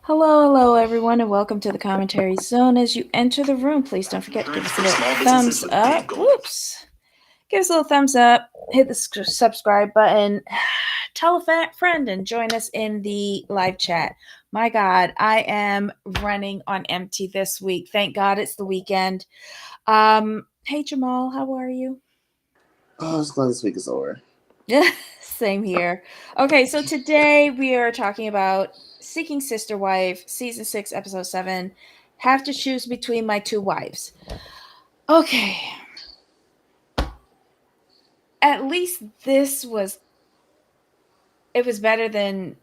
Hello, everyone, and welcome to the commentary zone. As you enter the room, please don't forget to give us a little thumbs up. Whoops. Give us a little thumbs up, hit the subscribe button, tell a friend, and join us in the live chat. My God, I am running on empty this week. Thank God it's the weekend. Hey, Jamal, how are you? Oh, I was glad this week is over. Same here. Okay, so today we are talking about Seeking Sister Wife, Season 6, Episode 7. Have to choose between my two wives. Okay. At least this was it was better than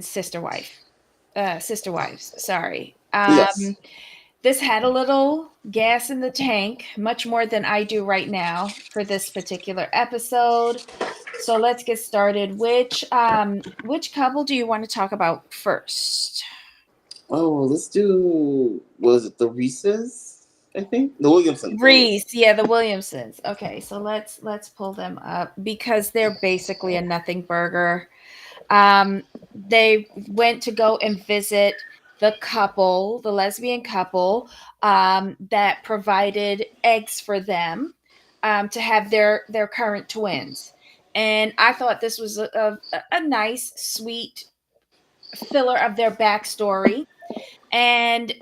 Sister Wife. Sister Wives, sorry. Yes. This had a little gas in the tank, much more than I do right now for this particular episode. So let's get started. Which couple do you want to talk about first? Oh, let's do. Was it the Reese's? I think the Williamsons. The Williamsons. Reese, yeah, the Williamsons. Okay, so let's pull them up because they're basically a nothing burger. They went to go and visit the lesbian couple, that provided eggs for them, to have their current twins. And I thought this was a nice, sweet filler of their backstory. And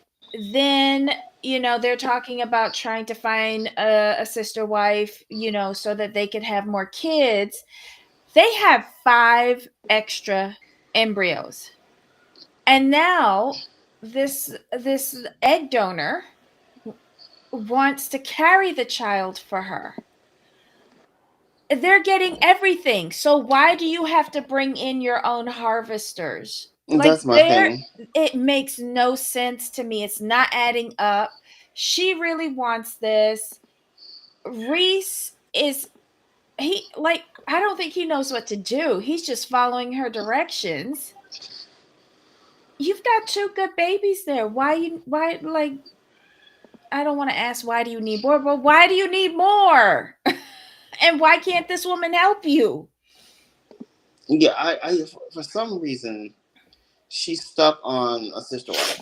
then, they're talking about trying to find a sister wife, so that they could have more kids. They have 5 extra embryos. And now this egg donor wants to carry the child for her. They're getting everything. So why do you have to bring in your own harvesters? Like, That's my thing. it makes no sense to me. It's not adding up. She really wants this. Reese is he like I don't think he knows what to do. He's just following her directions. You've got 2 good babies there. Why like I don't want to ask why do you need more, but why do you need more? And why can't this woman help you? Yeah, I for some reason she's stuck on a sister wife.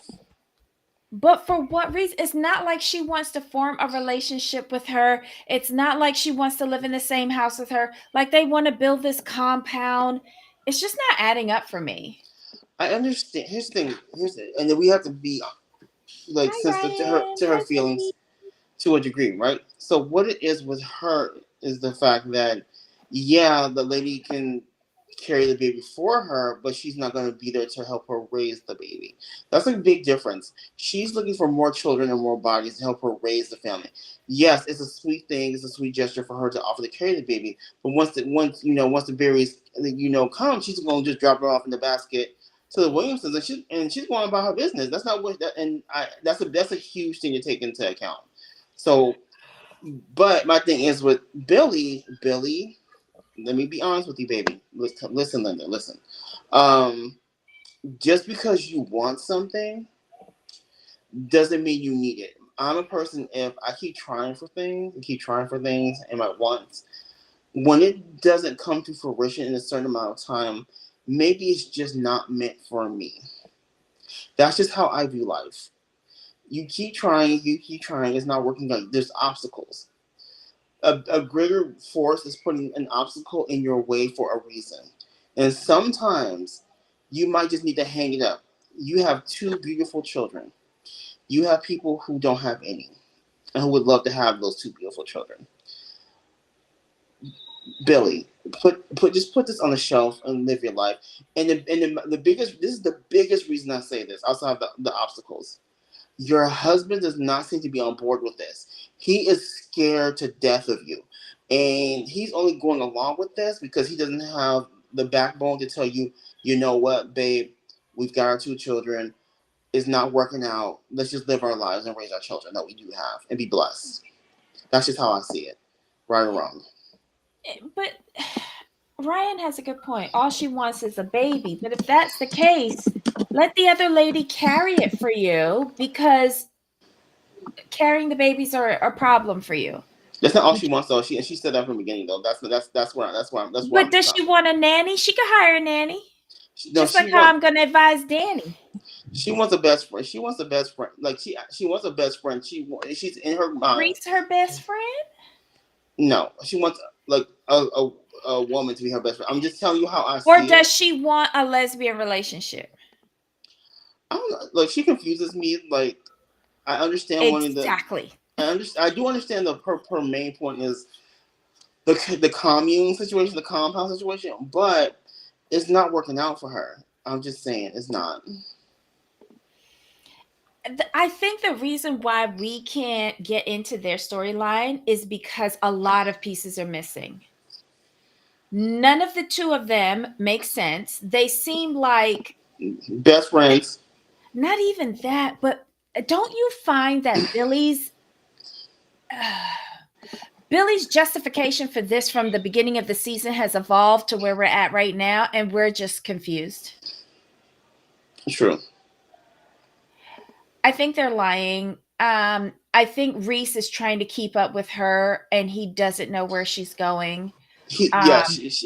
But for what reason? It's not like she wants to form a relationship with her. It's not like she wants to live in the same house with her. Like, they want to build this compound. It's just not adding up for me. I understand. Here's the thing. And then we have to be like Hi, sensitive Ryan. to her Hi, Sophie. feelings to a degree, right? So what it is with her is the fact that yeah, the lady can carry the baby for her, but she's not going to be there to help her raise the baby. That's a big difference. She's looking for more children and more bodies to help her raise the family. Yes, it's a sweet thing. It's a sweet gesture for her to offer to carry the baby. But once the berries come, she's going to just drop her off in the basket to the Williamsons, and she's going about her business. That's not what that, and I that's a huge thing to take into account. So, but my thing is with Billy. Let me be honest with you, baby. Listen, Linda. Listen. Um, just because you want something doesn't mean you need it. I'm a person. If I keep trying for things and keep trying for things and my wants, when it doesn't come to fruition in a certain amount of time, maybe it's just not meant for me. That's just how I view life. You keep trying. It's not working out. There's obstacles. A greater force is putting an obstacle in your way for a reason. And sometimes you might just need to hang it up. You have 2 beautiful children. You have people who don't have any and who would love to have those 2 beautiful children. Billy, put this on the shelf and live your life. And the biggest this is the biggest reason I say this, outside of the obstacles. Your husband does not seem to be on board with this. He is scared to death of you. And he's only going along with this because he doesn't have the backbone to tell you, you know what, babe, we've got our 2 children. It's not working out. Let's just live our lives and raise our children that we do have and be blessed. That's just how I see it. Right or wrong. But Ryan has a good point. All she wants is a baby. But if that's the case, let the other lady carry it for you, because carrying the babies are a problem for you. That's not all she wants though. She said that from the beginning though. That's where But I'm does she want a nanny? She could hire a nanny. no, Just like she how wants I'm going to advise Danny. she wants a best friend. She wants a best friend. Like she wants a best friend. She's in her mind. Reese, her best friend? No, she wants like a woman to be her best friend. I'm just telling you how I Or see does it. she want a lesbian relationship? I don't know. Like she confuses me. Like I understand wanting the. Exactly. I do understand her main point is the commune situation, the compound situation, but it's not working out for her. I'm just saying it's not. I think the reason why we can't get into their storyline is because a lot of pieces are missing. None of the two of them make sense. They seem like, Best friends. not even that, but don't you find that Billy's justification for this from the beginning of the season has evolved to where we're at right now, and we're just confused? True. I think they're lying. I think Reese is trying to keep up with her, and he doesn't know where she's going. Yeah, Um,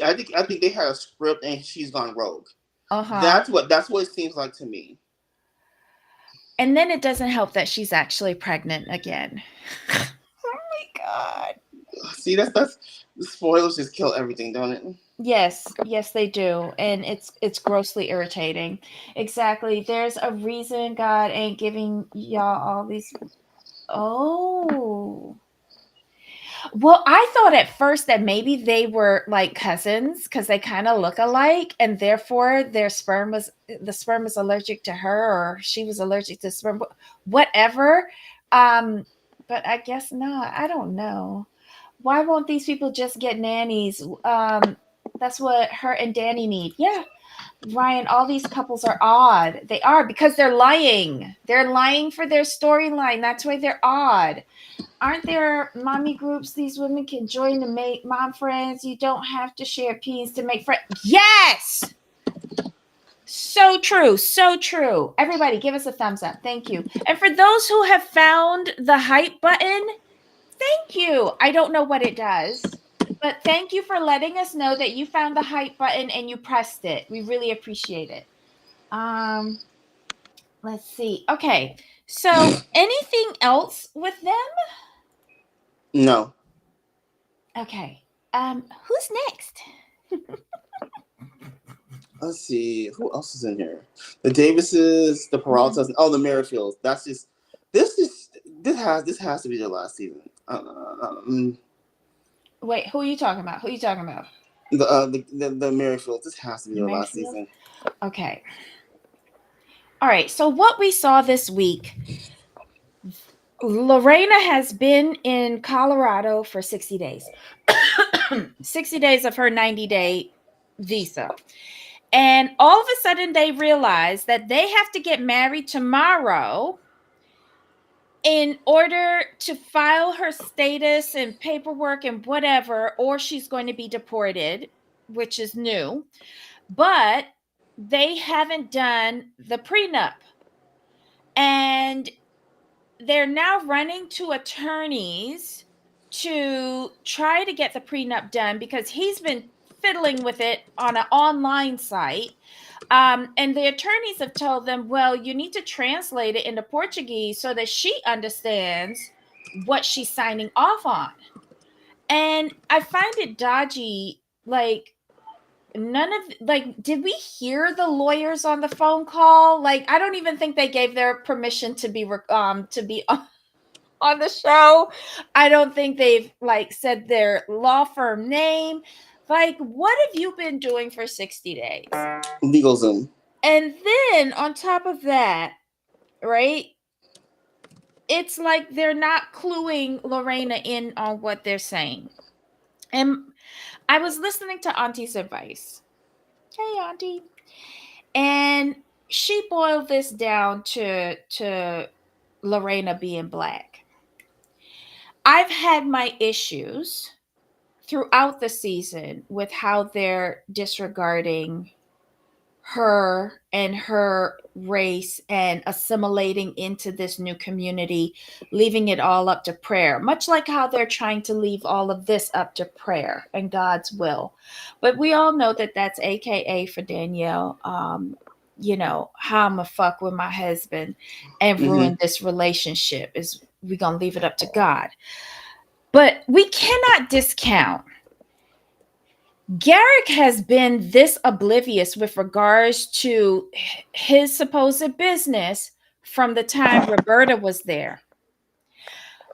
I think they had a script and she's gone rogue. uh-huh. That's what it seems like to me. And then it doesn't help that she's actually pregnant again. Oh my god. See, that's the spoilers just kill everything, don't it? Yes, yes they do. And it's grossly irritating. Exactly. There's a reason God ain't giving y'all all these. Oh. Well, I thought at first that maybe they were like cousins because they kind of look alike, and therefore the sperm was allergic to her, or she was allergic to sperm, whatever. Um, but I guess not. I don't know. Why won't these people just get nannies? That's what her and Danny need. Yeah, Ryan, all these couples are odd. They are because they're lying. They're lying for their storyline. That's why they're odd. Aren't there mommy groups these women can join to make mom friends? You don't have to share peas to make friends. Yes! So true. So true. Everybody, give us a thumbs up. Thank you. And for those who have found the hype button, thank you. I don't know what it does, but thank you for letting us know that you found the hype button and you pressed it. We really appreciate it. Let's see. Okay. So, anything else with them? No. Okay. Who's next? Let's see who else is in here. The Davises, the Peraltas, the Merrifields. That's just this has to be their last season. Wait, who are you talking about? Who are you talking about? The Merrifields. This has to be The their last Merrifield? season. Okay. All right. So what we saw this week, Lorena has been in Colorado for 60 days. 60 days of her 90-day visa. And all of a sudden they realize that they have to get married tomorrow in order to file her status and paperwork and whatever, or she's going to be deported, which is new. But they haven't done the prenup. And they're now running to attorneys to try to get the prenup done because he's been fiddling with it on an online site. And the attorneys have told them, well, you need to translate it into Portuguese so that she understands what she's signing off on. And I find it dodgy. Like, did we hear the lawyers on the phone call? Like, I don't even think they gave their permission to be on the show. I don't think they've like said their law firm name. Like, what have you been doing for 60 days? LegalZoom. And then on top of that, right? It's like they're not cluing Lorena in on what they're saying. And I was listening to Auntie's advice. Hey, Auntie. And she boiled this down to Lorena being black. I've had my issues throughout the season with how they're disregarding her and her race and assimilating into this new community, leaving it all up to prayer, much like how they're trying to leave all of this up to prayer and God's will. But we all know that that's AKA for Danielle. How I'm a fuck with my husband and Mm-hmm. ruin this relationship is we gonna leave it up to God. But we cannot discount Garrick has been this oblivious with regards to his supposed business from the time Roberta was there.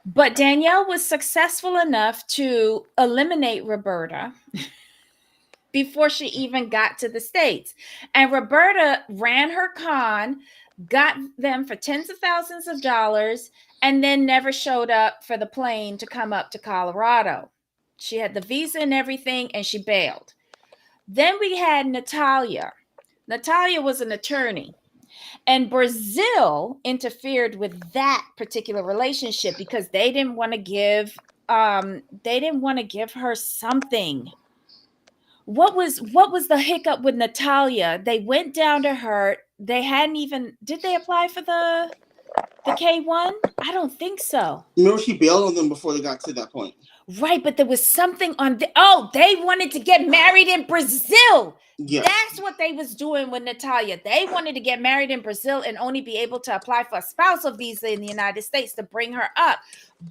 But Danielle was successful enough to eliminate Roberta before she even got to the States. And Roberta ran her con, got them for tens of thousands of dollars, and then never showed up for the plane to come up to Colorado. She had the visa and everything, and she bailed. Then we had Natalia. Natalia was an attorney, and Brazil interfered with that particular relationship because they didn't want to give her something. What was the hiccup with Natalia? They went down to her. They hadn't even did they apply for the K1? I don't think so. Remember, she bailed on them before they got to that point. Right, but there was something on they wanted to get married in Brazil. Yes. That's what they was doing with Natalia. They wanted to get married in Brazil and only be able to apply for a spousal visa in the United States to bring her up.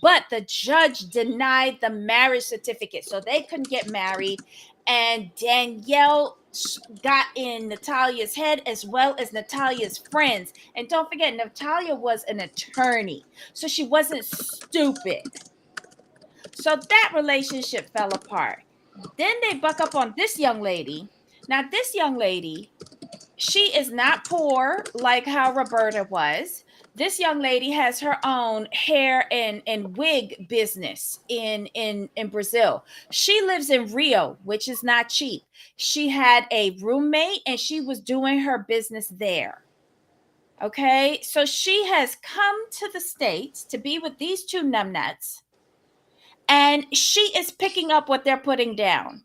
But the judge denied the marriage certificate, so they couldn't get married. And Danielle got in Natalia's head as well as Natalia's friends. And don't forget, Natalia was an attorney, so she wasn't stupid. So that relationship fell apart. Then they buck up on this young lady. Now, this young lady, she is not poor like how Roberta was. This young lady has her own hair and wig business in Brazil. She lives in Rio, which is not cheap. She had a roommate and she was doing her business there. Okay, so she has come to the States to be with these two numbnuts, and she is picking up what they're putting down.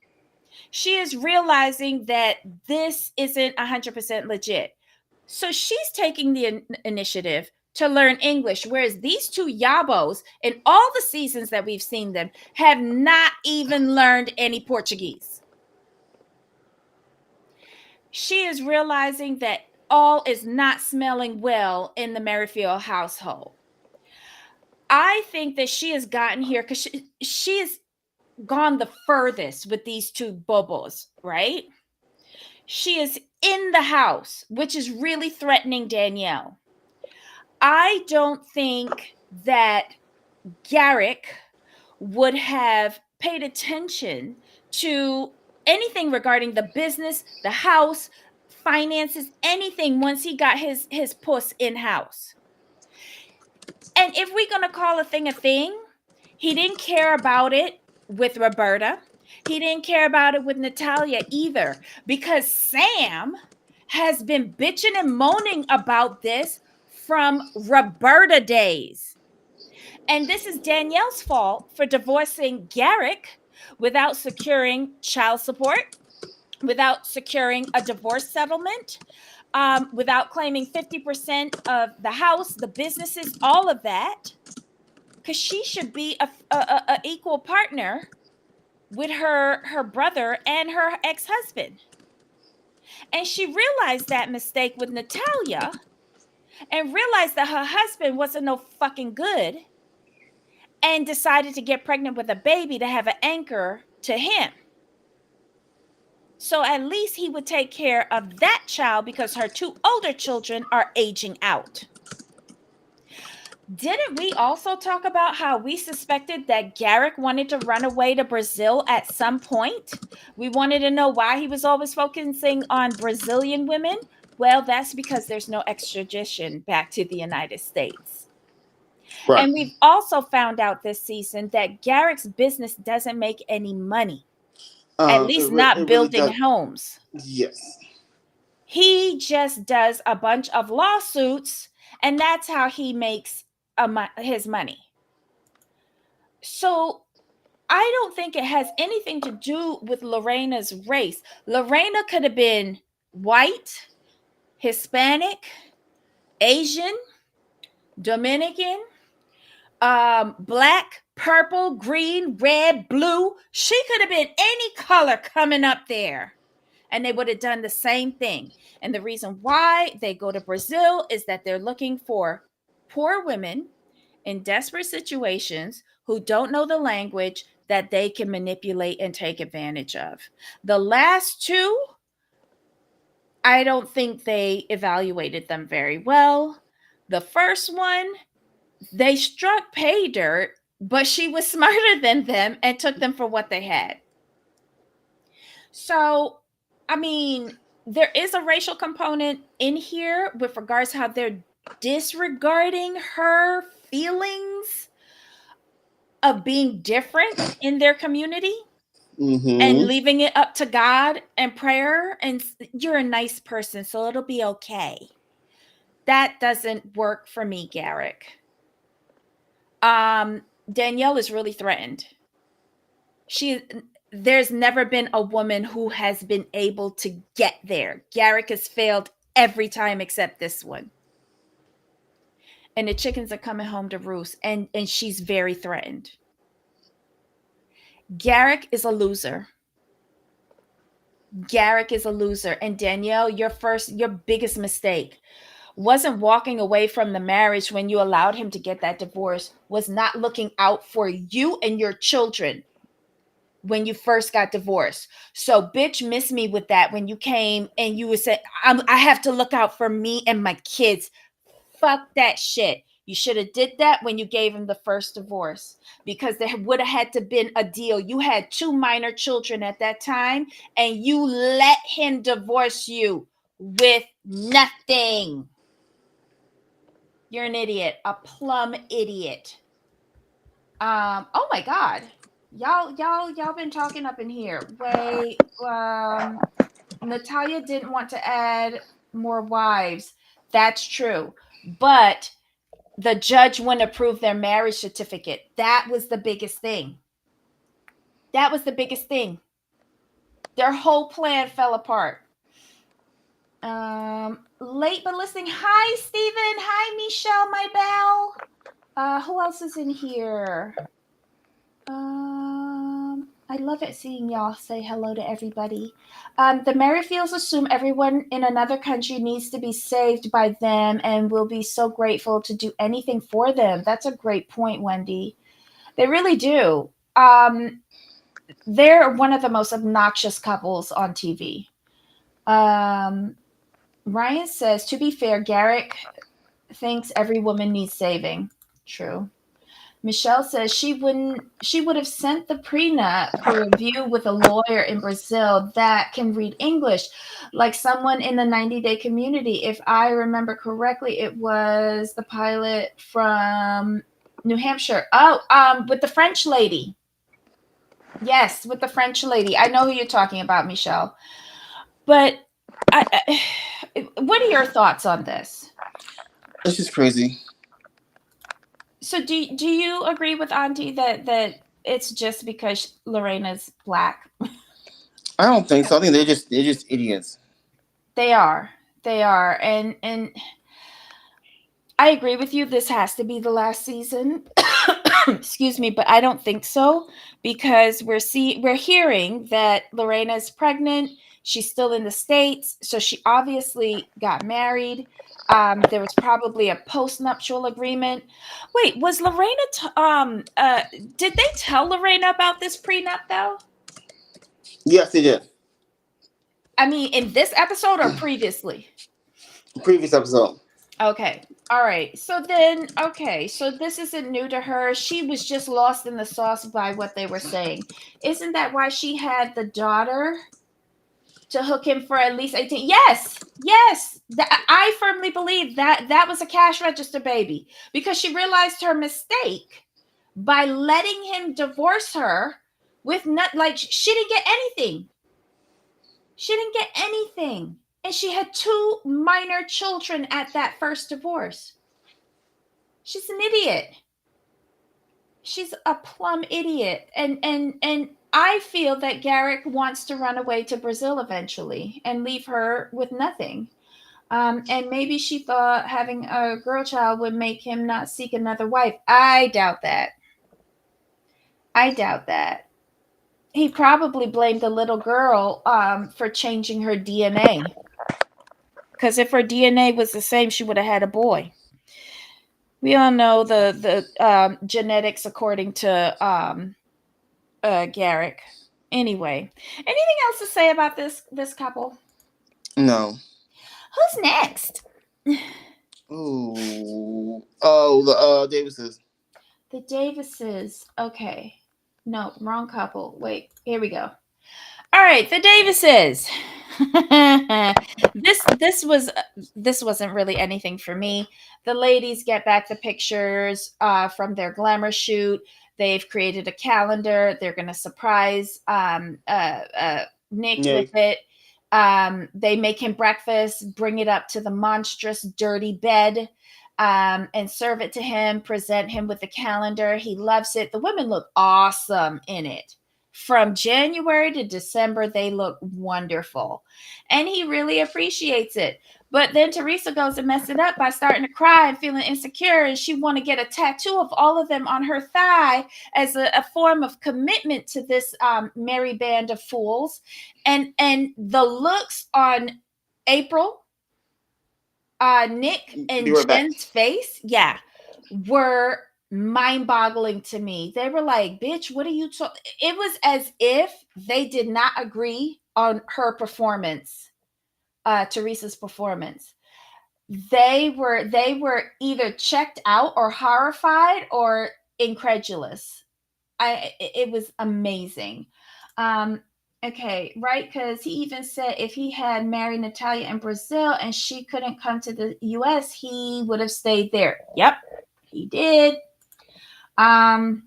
She is realizing that this isn't 100% legit. So she's taking the initiative to learn English, whereas these two yabos, in all the seasons that we've seen them, have not even learned any Portuguese. She is realizing that all is not smelling well in the Merrifield household. I think that she has gotten here because she is gone the furthest with these two bobos, right? She is in the house, which is really threatening Danielle. I don't think that Garrick would have paid attention to anything regarding the business, the house, finances, anything once he got his puss in house. And if we're going to call a thing, he didn't care about it with Roberta. He didn't care about it with Natalia either, because Sam has been bitching and moaning about this from Roberta days. And this is Danielle's fault for divorcing Garrick without securing child support, without securing a divorce settlement, without claiming 50% of the house, the businesses, all of that. Because she should be a equal partner with her brother and her ex-husband. And she realized that mistake with Natalia and realized that her husband wasn't no fucking good and decided to get pregnant with a baby to have an anchor to him. So at least he would take care of that child because her two older children are aging out. Didn't we also talk about how we suspected that Garrick wanted to run away to Brazil at some point? We wanted to know why he was always focusing on Brazilian women. Well, that's because there's no extradition back to the United States. Right. And we've also found out this season that Garrick's business doesn't make any money. At least not building really homes. Yes. He just does a bunch of lawsuits, and that's how he makes his money. So I don't think it has anything to do with Lorena's race. Lorena could have been white, Hispanic, Asian, Dominican, black, purple, green, red, blue. She could have been any color coming up there, and they would have done the same thing. And the reason why they go to Brazil is that they're looking for poor women in desperate situations who don't know the language that they can manipulate and take advantage of. The last two, I don't think they evaluated them very well. The first one, they struck pay dirt, but she was smarter than them and took them for what they had. So, I mean, there is a racial component in here with regards to how they're disregarding her feelings of being different in their community and Mm-hmm. leaving it up to God and prayer. And you're a nice person, so it'll be okay. That doesn't work for me, Garrick. Danielle is really threatened. She There's never been a woman who has been able to get there. Garrick has failed every time except this one. And the chickens are coming home to roost, and she's very threatened. Garrick is a loser. Garrick is a loser. And Danielle, your biggest mistake wasn't walking away from the marriage when you allowed him to get that divorce, was not looking out for you and your children when you first got divorced. So bitch miss me with that when you came and you would say, I have to look out for me and my kids. Fuck that shit. You should have did that when you gave him the first divorce, because there would have had to been a deal. You had 2 minor children at that time and you let him divorce you with nothing. You're an idiot, a plumb idiot. Oh my god. Y'all been talking up in here. Wait, Natalia didn't want to add more wives. That's true. But the judge wouldn't approve their marriage certificate. That was the biggest thing. That was the biggest thing. Their whole plan fell apart. Late but listening. Hi, Stephen. Hi, Michelle, my belle. Who else is in here? I love it seeing y'all say hello to everybody. The Merrifields assume everyone in another country needs to be saved by them and will be so grateful to do anything for them. That's a great point, Wendy. They really do. They're one of the most obnoxious couples on TV. Ryan says, to be fair, Garrick thinks every woman needs saving. True. Michelle says she would have sent the prenup for review with a lawyer in Brazil that can read English, like someone in the 90-day community. If I remember correctly, it was the pilot from New Hampshire. Oh, with the French lady. Yes, with the French lady. I know who you're talking about, Michelle. But what are your thoughts on this? It's just crazy. So do you agree with Auntie that it's just because Lorena's black? I don't think so. I think they're just idiots. They are. And I agree with you. This has to be the last season. Excuse me, but I don't think so, because we're hearing that Lorena is pregnant. She's still in the States, so she obviously got married. There was probably a post-nuptial agreement. Wait, was Lorena? Did they tell Lorena about this prenup though? Yes, they did. I mean, in this episode or previously? Previous episode. Okay. All right. So then, okay. So this isn't new to her. She was just lost in the sauce by what they were saying. Isn't that why she had the daughter to hook him for at least 18? Yes. Yes. I firmly believe that was a cash register baby, because she realized her mistake by letting him divorce her with not, like, she didn't get anything. She didn't get anything. And she had 2 minor children at that first divorce. She's an idiot. She's a plumb idiot. And I feel that Garrick wants to run away to Brazil eventually and leave her with nothing. And maybe she thought having a girl child would make him not seek another wife. I doubt that. I doubt that. He probably blamed the little girl for changing her DNA. Because if her DNA was the same, she would have had a boy. We all know the genetics according to Garrick. Anyway, anything else to say about this couple? No. Who's next? Ooh. Oh, the Davises. The Davises. Okay. No, wrong couple. Wait, here we go. All right, the Davises. This wasn't really anything for me. The ladies get back the pictures from their glamour shoot. They've created a calendar. They're going to surprise Nick Yeah. with it. They make him breakfast, bring it up to the monstrous, dirty bed, and serve it to him, present him with the calendar. He loves it. The women look awesome in it. From January to December, they look wonderful. And he really appreciates it. But then Teresa goes and messes it up by starting to cry and feeling insecure. And she want to get a tattoo of all of them on her thigh as a form of commitment to this merry band of fools. And the looks on April, Nick, and Back. Jen's face, yeah, were mind-boggling to me. They were like, "Bitch, what are you talking?" It was as if they did not agree on her performance, Teresa's performance. They were either checked out or horrified or incredulous. It was amazing. Um, okay, right? Because he even said if he had married Natalia in Brazil and she couldn't come to the U.S., he would have stayed there. Yep, he did. Um,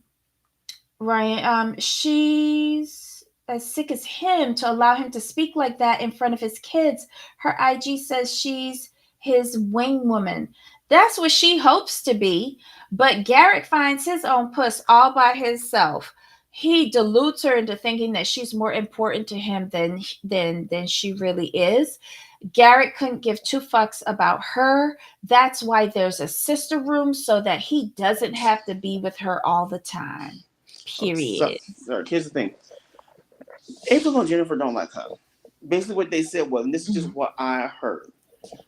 right. She's as sick as him to allow him to speak like that in front of his kids. Her IG says she's his wing woman. That's what she hopes to be. But Garrett finds his own puss all by himself. He deludes her into thinking that she's more important to him than she really is. Garrett couldn't give two fucks about her. That's why there's a sister room so that he doesn't have to be with her all the time. Period. So, here's the thing. April and Jennifer don't like her. Basically, what they said was, and this is just what I heard.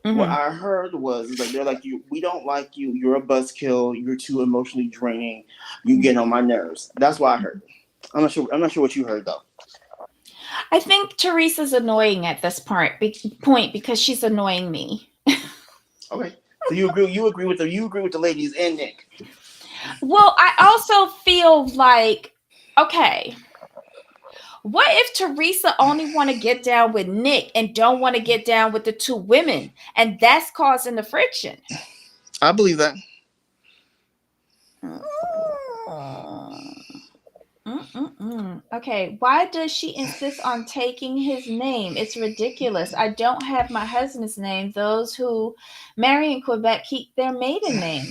Mm-hmm. What I heard was like they're like you. We don't like you. You're a buzzkill. You're too emotionally draining. You get on my nerves. That's what I heard. I'm not sure. I'm not sure what you heard though. I think Teresa's annoying at this point because she's annoying me. Okay. So you agree? You agree with the ladies and Nick? Well, I also feel like, okay, what if Teresa only want to get down with Nick and don't want to get down with the two women, and that's causing the friction? I believe that. Okay, why does she insist on taking his name? It's ridiculous. I don't have my husband's name. Those who marry in Quebec keep their maiden name.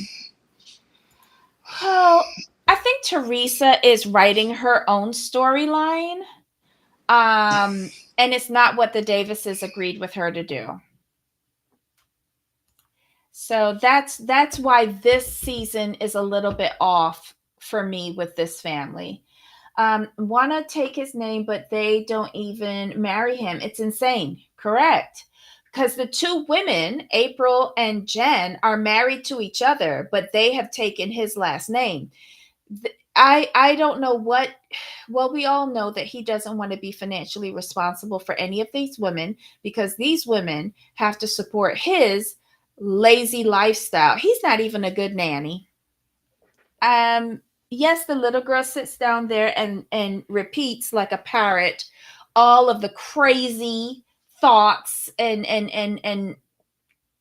Well, I think Teresa is writing her own storyline. And it's not what the Davises agreed with her to do. So that's why this season is a little bit off for me with this family. Want to take his name, but they don't even marry him. It's insane. Correct. Because the two women, April and Jen, are married to each other, but they have taken his last name. I don't know what. Well, we all know that he doesn't want to be financially responsible for any of these women because these women have to support his lazy lifestyle. He's not even a good nanny. Yes, the little girl sits down there and repeats like a parrot all of the crazy thoughts and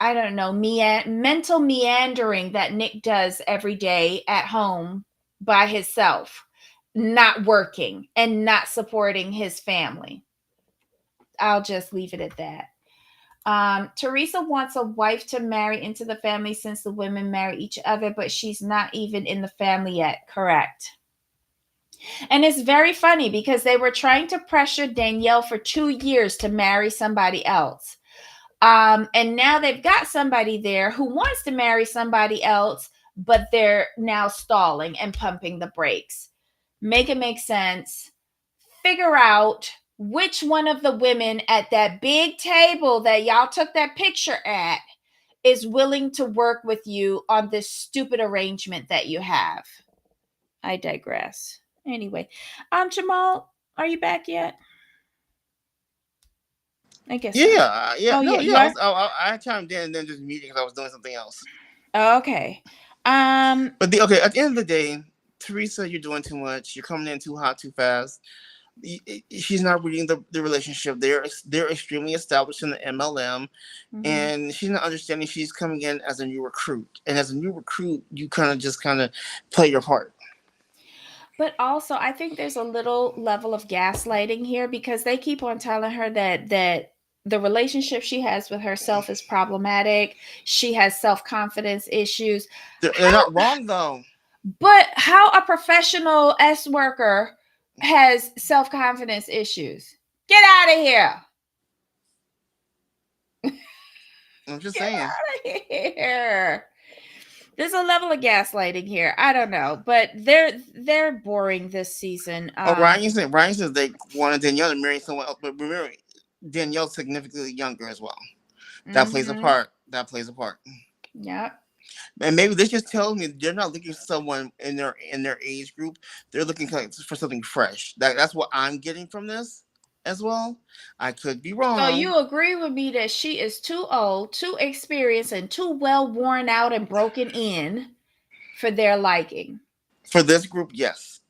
I don't know, mental meandering that Nick does every day at home by himself, not working and not supporting his family. I'll just leave it at that. Teresa wants a wife to marry into the family since the women marry each other, but she's not even in the family yet. Correct. And it's very funny because they were trying to pressure Danielle for 2 years to marry somebody else. And now they've got somebody there who wants to marry somebody else, but they're now stalling and pumping the brakes. Make it make sense. Figure out which one of the women at that big table that y'all took that picture at is willing to work with you on this stupid arrangement that you have. I digress. Anyway, Jamal, are you back yet? I guess so. Yeah. Oh, No, yeah, you yeah. are? I chimed in and then just muted because I was doing something else. Okay. But okay, at the end of the day, Teresa, you're doing too much. You're coming in too hot, too fast. She's not reading the relationship. They're extremely established in the MLM, and she's not understanding. She's coming in as a new recruit, and as a new recruit, you kind of play your part. But also, I think there's a little level of gaslighting here because they keep on telling her that the relationship she has with herself is problematic. She has self-confidence issues. They're not wrong though. But how a professional S worker has self-confidence issues? Get out of here. I'm just Get saying. out of here. There's a level of gaslighting here. I don't know, but they're boring this season. Ryan says they wanted Danielle to marry someone else, but remember, Danielle's significantly younger as well. That plays a part. That plays a part. Yep. And maybe this just tells me they're not looking for someone in their age group. They're looking for something fresh. That's what I'm getting from this as well. I could be wrong. So you agree with me that she is too old, too experienced, and too well worn out and broken in for their liking? For this group, yes.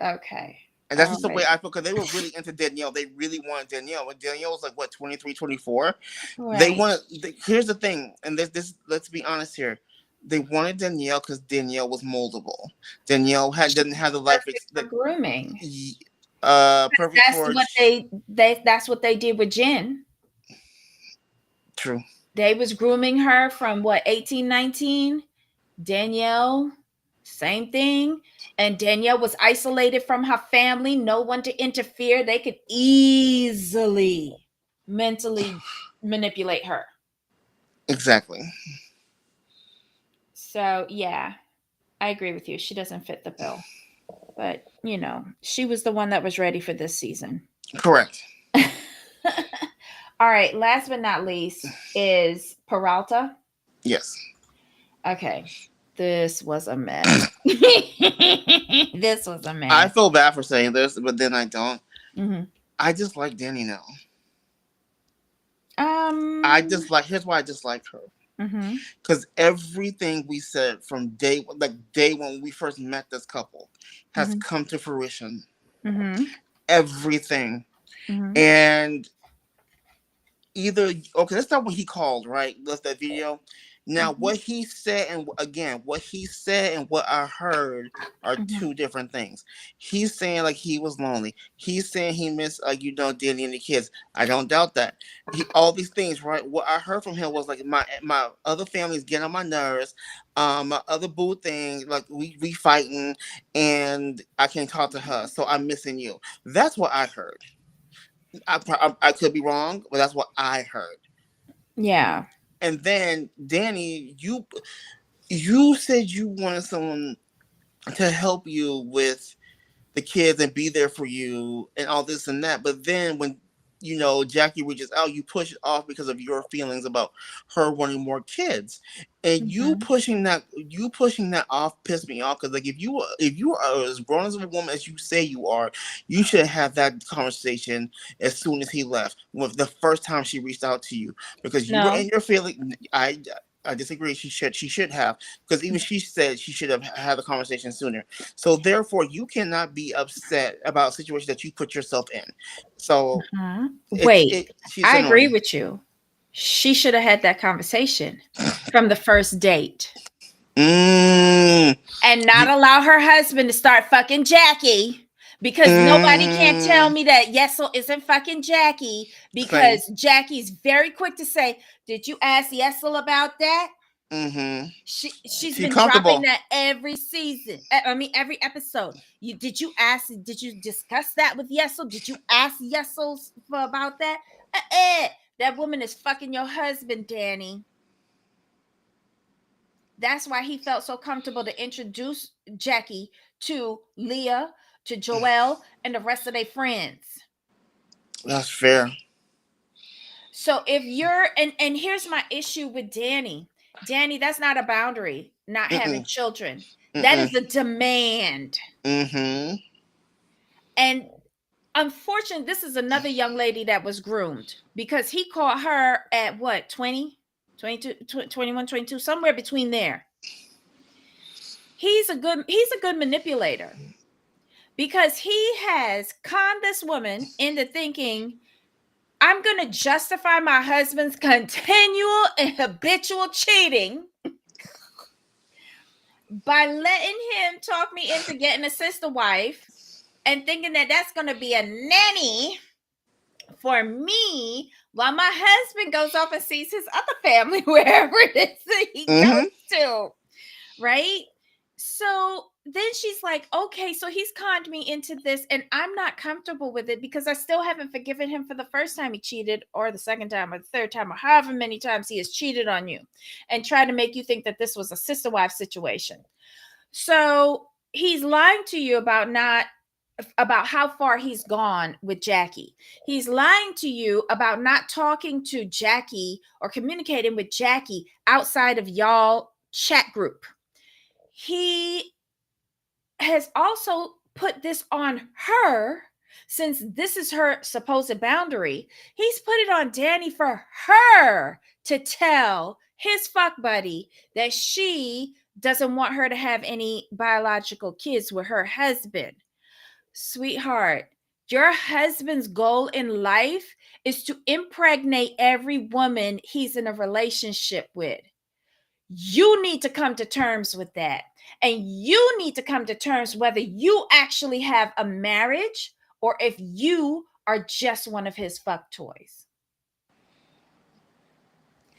Okay. And that's just the way I feel, because they were really into Danielle. They really wanted Danielle. When Danielle was like, what, 23, 24? Right. They wanted, here's the thing, and this let's be honest here. They wanted Danielle because Danielle was moldable. Danielle didn't have the life grooming. Perfect. That's what they did with Jen. True. They was grooming her from what, 18, 19? Danielle, same thing. And Danielle was isolated from her family, no one to interfere. They could easily mentally manipulate her. Exactly. So, yeah, I agree with you. She doesn't fit the bill. But, you know, she was the one that was ready for this season. Correct. All right, last but not least is Peralta. Yes. Okay. This was a mess. This was a mess. I feel bad for saying this, but then I don't. Mm-hmm. I just like Danny now. Here's why I dislike her. Because everything we said from day when we first met this couple has come to fruition. Everything. And let's start when he called, right? That's that video. Now, what he said and what I heard are two different things. He's saying like he was lonely. He's saying he missed Danny and the kids. I don't doubt that. All these things, right? What I heard from him was like my other family's getting on my nerves. My other boo thing, like we fighting, and I can't talk to her, so I'm missing you. That's what I heard. I could be wrong, but that's what I heard. Yeah. And then Danny, you said you wanted someone to help you with the kids and be there for you and all this and that. But then when Jackie reaches out, you push it off because of your feelings about her wanting more kids. And you pushing that off pissed me off, because like if you are as grown as a woman as you say you are, you should have that conversation as soon as he left, with the first time she reached out to you, because you were in your feeling. I disagree. She should have, because even she said she should have had the conversation sooner. So therefore, you cannot be upset about a situation that you put yourself in. So I agree with you. She should have had that conversation from the first date, and not allow her husband to start fucking Jackie Because nobody can tell me that Yesel isn't fucking Jackie, because Jackie's very quick to say, did you ask Yesel about that? She's been dropping that every season. I mean, every episode. Did you discuss that with Yesel? Did you ask Yesel about that? That woman is fucking your husband, Danny. That's why he felt so comfortable to introduce Jackie to Leah, to Joelle, and the rest of their friends. That's fair. So if you're and here's my issue with Danny. Danny, that's not a boundary, not having children. That is a demand. And unfortunately, this is another young lady that was groomed, because he caught her at what, 20, 22, 21, 22, somewhere between there. He's a good manipulator, because he has conned this woman into thinking, I'm going to justify my husband's continual and habitual cheating by letting him talk me into getting a sister wife, and thinking that that's going to be a nanny for me while my husband goes off and sees his other family wherever it is that he goes to. Right? So then she's like, okay, so he's conned me into this, and I'm not comfortable with it, because I still haven't forgiven him for the first time he cheated, or the second time, or the third time, or however many times he has cheated on you and tried to make you think that this was a sister wife situation. So he's lying to you about how far he's gone with Jackie. He's lying to you about not talking to Jackie or communicating with Jackie outside of y'all chat group. He has also put this on her, since this is her supposed boundary. He's put it on Danny for her to tell his fuck buddy that she doesn't want her to have any biological kids with her husband. Sweetheart, your husband's goal in life is to impregnate every woman he's in a relationship with. You need to come to terms with that. And you need to come to terms whether you actually have a marriage, or if you are just one of his fuck toys.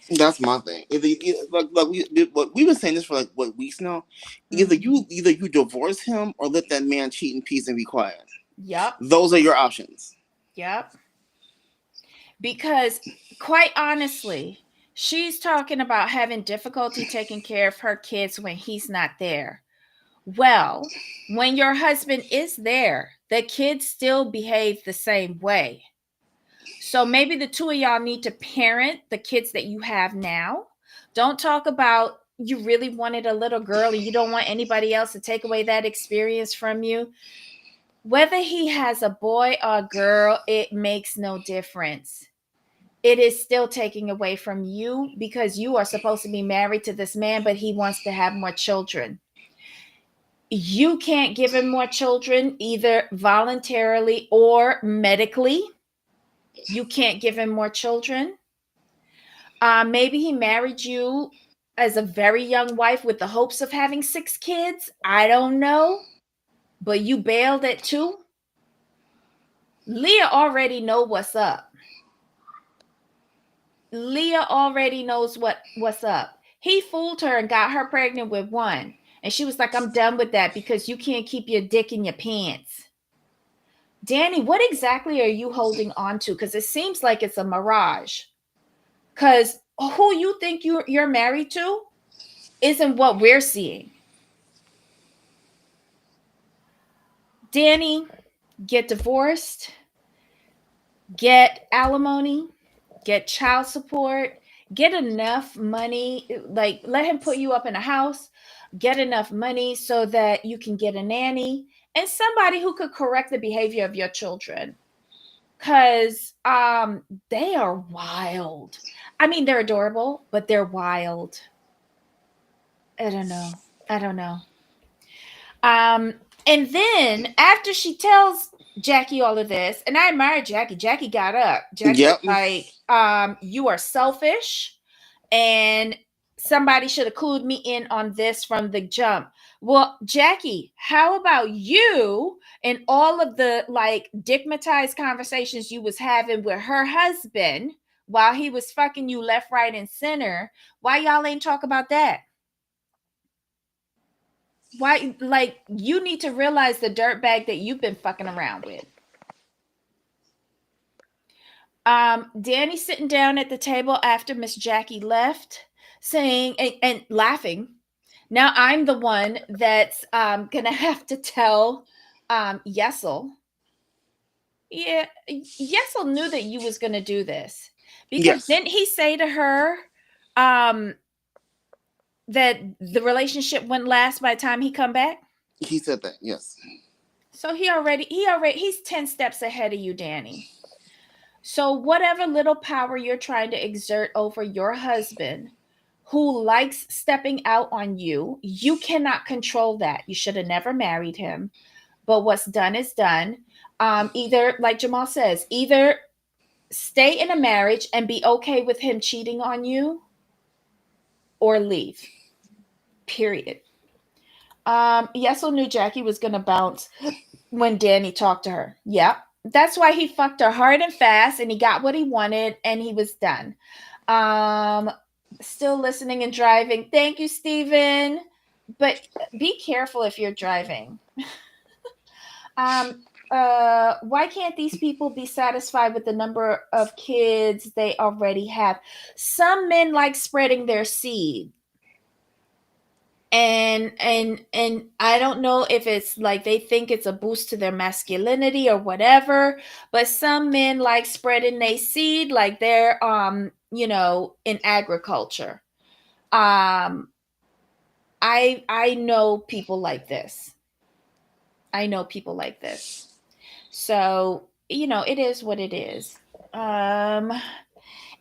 That's my thing. We've been saying this for weeks now. Either you divorce him, or let that man cheat in peace and be quiet. Yep. Those are your options. Yep. Because quite honestly, she's talking about having difficulty taking care of her kids when he's not there. Well, when your husband is there, the kids still behave the same way. So maybe the two of y'all need to parent the kids that you have now. Don't talk about you really wanted a little girl and you don't want anybody else to take away that experience from you. Whether he has a boy or a girl, it makes no difference. It is still taking away from you, because you are supposed to be married to this man, but he wants to have more children. You can't give him more children, either voluntarily or medically. You can't give him more children. Maybe he married you as a very young wife with the hopes of having 6 kids. I don't know. But you bailed at 2. Leah already know what's up. Leah already knows what's up. He fooled her and got her pregnant with 1. And she was like, I'm done with that, because you can't keep your dick in your pants. Danny, what exactly are you holding on to? Because it seems like it's a mirage. Because who you think you're married to isn't what we're seeing. Danny, get divorced, get alimony, get child support, get enough money, like let him put you up in a house, get enough money so that you can get a nanny and somebody who could correct the behavior of your children. Because they are wild. I mean, they're adorable, but they're wild. I don't know. And then after she tells Jackie all of this, and I admire Jackie. Jackie got up. Jackie was like, you are selfish and somebody should have clued me in on this from the jump. Well, Jackie, how about you and all of the like digmatized conversations you was having with her husband while he was fucking you left, right, and center? Why y'all ain't talk about that? Why, like, you need to realize the dirtbag that you've been fucking around with. Danny sitting down at the table after Miss Jackie left, saying and laughing. Now I'm the one that's gonna have to tell Yesel. Yeah, Yesel knew that you was gonna do this because Yes, didn't he say to her um that the relationship wouldn't last by the time he come back? he said that. Yes. So he's 10 steps ahead of you, Danny. So whatever little power you're trying to exert over your husband who likes stepping out on you, you cannot control that. You should have never married him. But what's done is done. Either, like Jamal says, either stay in a marriage and be okay with him cheating on you or leave. Period. Yesel knew Jackie was going to bounce when Danny talked to her. Yep. That's why he fucked her hard and fast and he got what he wanted and he was done. Still listening and driving. Thank you, Steven. But be careful if you're driving. Why can't these people be satisfied with the number of kids they already have? Some men like spreading their seed. And I don't know if it's like they think it's a boost to their masculinity or whatever, but some men like spreading their seed like they're in agriculture. um I know people like this. I know people like this. So, it is what it is.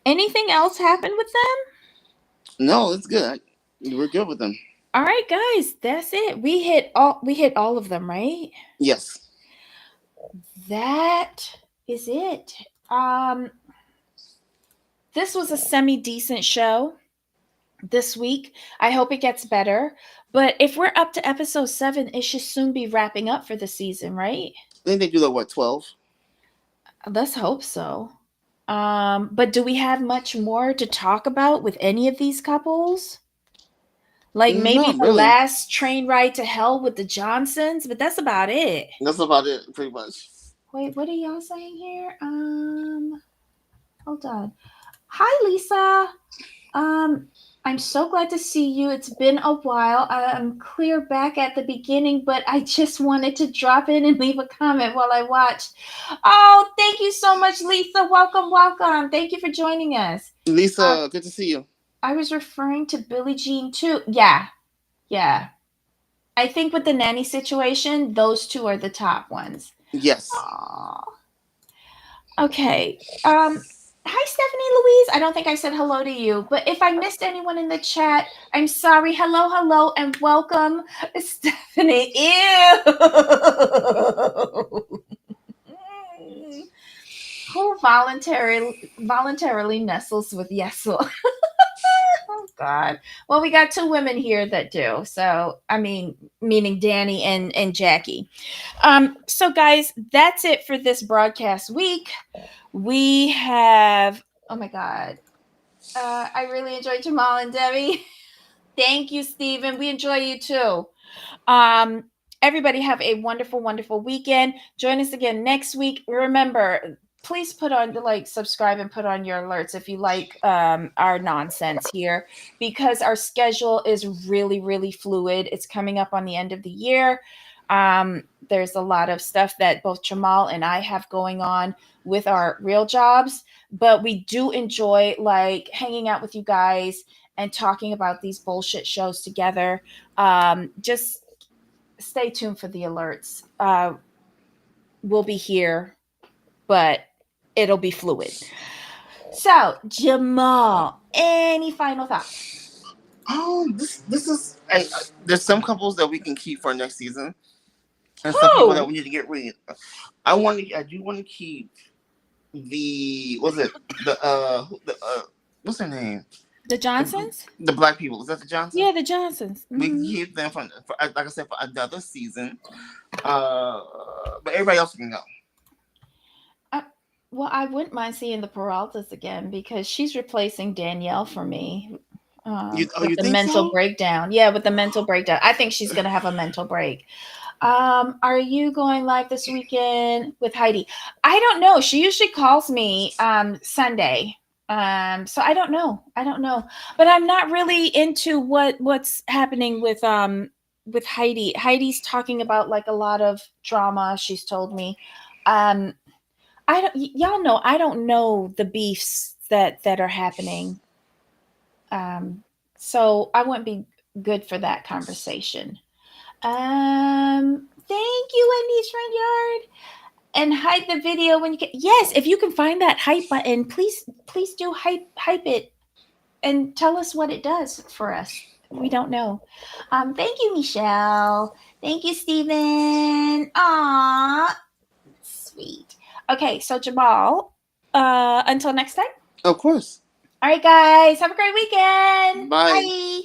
Anything else happened with them? No, it's good. We're good with them. All right, guys, that's it. We hit all of them, right? Yes. That is it. This was a semi-decent show this week. I hope it gets better. But if we're up to episode 7, it should soon be wrapping up for the season, right? I think they do like what, 12? Let's hope so. But do we have much more to talk about with any of these couples? Like maybe Not the really. last train ride to hell with the Johnsons, but that's about it. That's about it, pretty much. Wait, what are y'all saying here? Hold on. Hi, Lisa. I'm so glad to see you. It's been a while. I'm clear back at the beginning, but I just wanted to drop in and leave a comment while I watched. Oh, thank you so much, Lisa. Welcome, welcome. Thank you for joining us. Lisa, good to see you. I was referring to Billie Jean too. Yeah. I think with the nanny situation, those two are the top ones. Yes. Aww. Okay. Hi, Stephanie Louise. I don't think I said hello to you, but if I missed anyone in the chat, I'm sorry. Hello, and welcome, Stephanie. Ew. Who voluntarily nestles with Yesel? Oh God. Well, we got 2 women here that do. So, I mean, meaning Danny and Jackie. So guys, that's it for this broadcast week. We have, oh my God. I really enjoyed Jamal and Debbie. Thank you, Stephen. We enjoy you too. Everybody have a wonderful, wonderful weekend. Join us again next week. Remember, please put on subscribe and put on your alerts if you like our nonsense here, because our schedule is really, really fluid. It's coming up on the end of the year. There's a lot of stuff that both Jamal and I have going on with our real jobs, but we do enjoy like hanging out with you guys and talking about these bullshit shows together. Just stay tuned for the alerts. We'll be here, but it'll be fluid. So, Jamal, any final thoughts? This is. There's some couples that we can keep for next season, and some people that we need to get rid of. I do want to keep the. What's it? What's her name? The Johnsons? The black people. Is that the Johnsons? Yeah, the Johnsons. We can Mhm. keep them for, like I said, for another season. But everybody else can go. Well, I wouldn't mind seeing the Peraltas again because she's replacing Danielle for me. You With the think mental so? breakdown. Yeah, with the mental breakdown. I think she's gonna have a mental break. Are you going live this weekend with Heidi? I don't know. She usually calls me Sunday. So I don't know. I don't know. But I'm not really into what's happening with Heidi. Heidi's talking about like a lot of drama, she's told me. Um I don't y'all know I don't know the beefs that are happening. So I wouldn't be good for that conversation. Thank you, Wendy's Front Yard. And hype the video when you can. Yes, if you can find that hype button, please do hype it and tell us what it does for us. We don't know. Thank you, Michelle. Thank you, Stephen. Aw, sweet. Okay, so Jamal, until next time. Of course. All right, guys, have a great weekend. Bye. Bye.